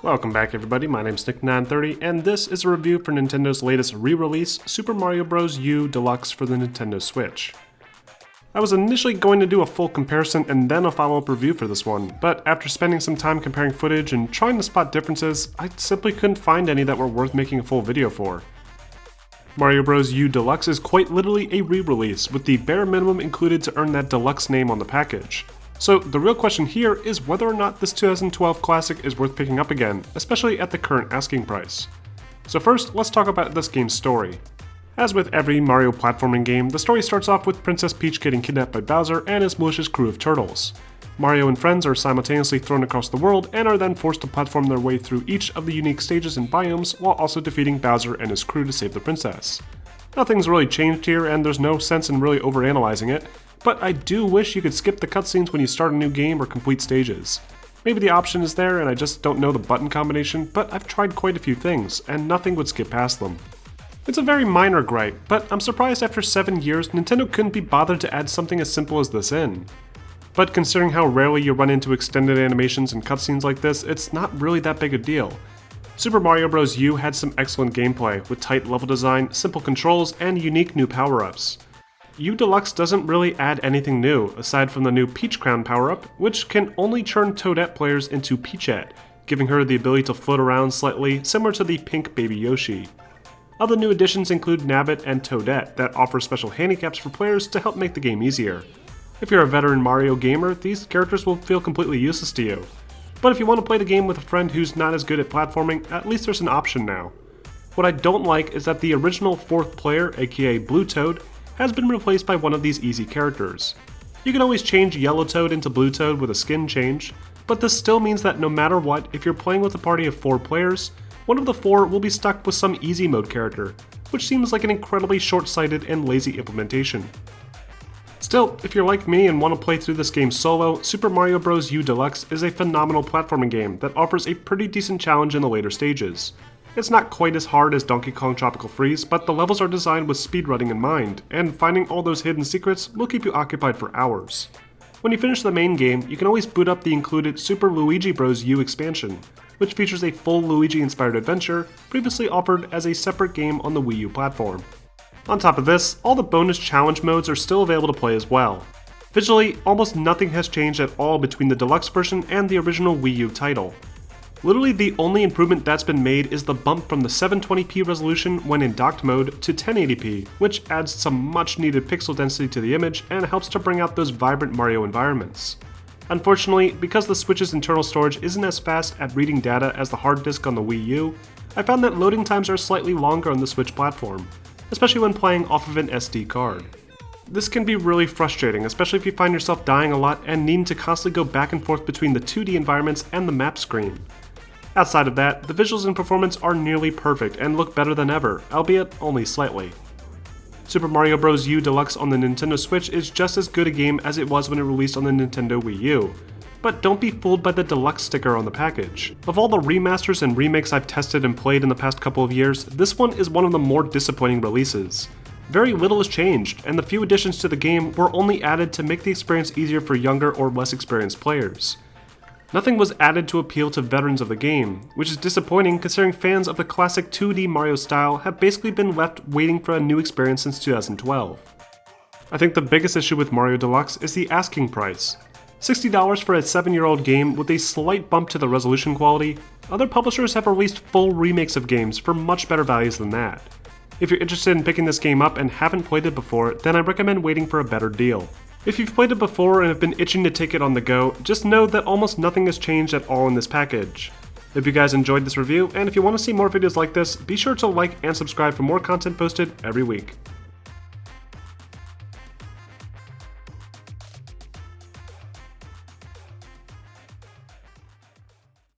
Welcome back everybody, my name's Nick930 and this is a review for Nintendo's latest re-release, Super Mario Bros. U Deluxe for the Nintendo Switch. I was initially going to do a full comparison and then a follow-up review for this one, but after spending some time comparing footage and trying to spot differences, I simply couldn't find any that were worth making a full video for. Mario Bros. U Deluxe is quite literally a re-release, with the bare minimum included to earn that Deluxe name on the package. So the real question here is whether or not this 2012 classic is worth picking up again, especially at the current asking price. So first, let's talk about this game's story. As with every Mario platforming game, the story starts off with Princess Peach getting kidnapped by Bowser and his malicious crew of turtles. Mario and friends are simultaneously thrown across the world and are then forced to platform their way through each of the unique stages and biomes while also defeating Bowser and his crew to save the princess. Nothing's really changed here and there's no sense in really overanalyzing it, but I do wish you could skip the cutscenes when you start a new game or complete stages. Maybe the option is there and I just don't know the button combination, but I've tried quite a few things and nothing would skip past them. It's a very minor gripe, but I'm surprised after 7 years Nintendo couldn't be bothered to add something as simple as this in. But considering how rarely you run into extended animations and cutscenes like this, it's not really that big a deal. Super Mario Bros. U had some excellent gameplay, with tight level design, simple controls, and unique new power-ups. U Deluxe doesn't really add anything new, aside from the new Peach Crown power-up, which can only turn Toadette players into Peachette, giving her the ability to float around slightly, similar to the pink Baby Yoshi. Other new additions include Nabbit and Toadette that offer special handicaps for players to help make the game easier. If you're a veteran Mario gamer, these characters will feel completely useless to you. But if you want to play the game with a friend who's not as good at platforming, at least there's an option now. What I don't like is that the original 4th player, aka Blue Toad, has been replaced by one of these easy characters. You can always change Yellow Toad into Blue Toad with a skin change, but this still means that no matter what, if you're playing with a party of 4 players, one of the 4 will be stuck with some easy mode character, which seems like an incredibly short-sighted and lazy implementation. Still, if you're like me and want to play through this game solo, Super Mario Bros. U Deluxe is a phenomenal platforming game that offers a pretty decent challenge in the later stages. It's not quite as hard as Donkey Kong Tropical Freeze, but the levels are designed with speedrunning in mind, and finding all those hidden secrets will keep you occupied for hours. When you finish the main game, you can always boot up the included Super Luigi Bros. U expansion, which features a full Luigi-inspired adventure previously offered as a separate game on the Wii U platform. On top of this, all the bonus challenge modes are still available to play as well. Visually, almost nothing has changed at all between the Deluxe version and the original Wii U title. Literally the only improvement that's been made is the bump from the 720p resolution when in docked mode to 1080p, which adds some much needed pixel density to the image and helps to bring out those vibrant Mario environments. Unfortunately, because the Switch's internal storage isn't as fast at reading data as the hard disk on the Wii U, I found that loading times are slightly longer on the Switch platform, especially when playing off of an SD card. This can be really frustrating, especially if you find yourself dying a lot and needing to constantly go back and forth between the 2D environments and the map screen. Outside of that, the visuals and performance are nearly perfect and look better than ever, albeit only slightly. Super Mario Bros. U Deluxe on the Nintendo Switch is just as good a game as it was when it released on the Nintendo Wii U. But don't be fooled by the Deluxe sticker on the package. Of all the remasters and remakes I've tested and played in the past couple of years, this one is one of the more disappointing releases. Very little has changed, and the few additions to the game were only added to make the experience easier for younger or less experienced players. Nothing was added to appeal to veterans of the game, which is disappointing considering fans of the classic 2D Mario style have basically been left waiting for a new experience since 2012. I think the biggest issue with Mario Deluxe is the asking price. $60 for a 7-year-old game with a slight bump to the resolution quality. Other publishers have released full remakes of games for much better values than that. If you're interested in picking this game up and haven't played it before, then I recommend waiting for a better deal. If you've played it before and have been itching to take it on the go, just know that almost nothing has changed at all in this package. If you guys enjoyed this review, and if you want to see more videos like this, be sure to like and subscribe for more content posted every week.